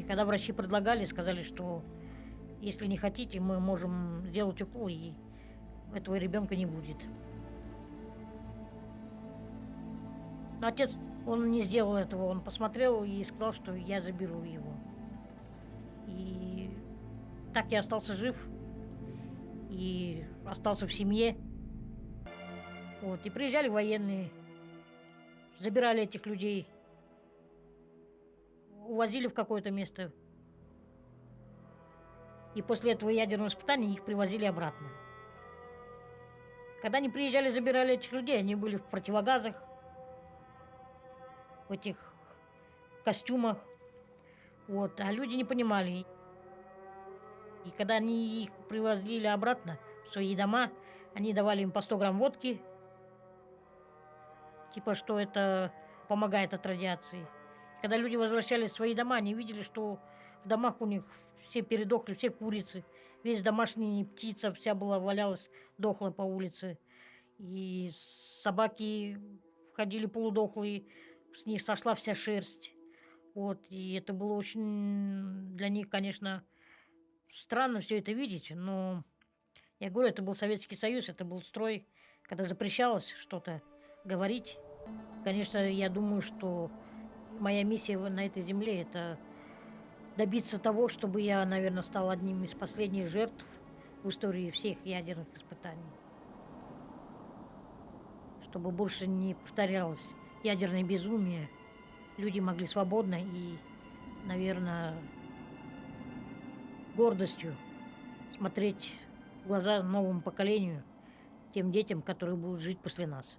когда врачи предлагали, сказали, что если не хотите, мы можем сделать укол, и этого ребенка не будет. Но отец, он не сделал этого, он посмотрел и сказал, что я заберу его. И так я остался жив и остался в семье. Вот, и приезжали военные, забирали этих людей, увозили в какое-то место. И после этого ядерного испытания их привозили обратно. Когда они приезжали, забирали этих людей, они были в противогазах, в этих костюмах. Вот, а люди не понимали. И когда они их привозили обратно в свои дома, они давали им по 100 грамм водки, типа, что это помогает от радиации. И когда люди возвращались в свои дома, они видели, что в домах у них все передохли, все курицы, весь домашняя птица вся была, валялась, дохла по улице. И собаки ходили полудохлые, с них сошла вся шерсть. Вот, и это было очень для них, конечно, странно все это видеть, но я говорю, это был Советский Союз, это был строй, когда запрещалось что-то говорить. Конечно, я думаю, что моя миссия на этой земле – это добиться того, чтобы я, наверное, стал одним из последних жертв в истории всех ядерных испытаний. Чтобы больше не повторялось ядерное безумие, люди могли свободно и, наверное, гордостью смотреть в глаза новому поколению, тем детям, которые будут жить после нас.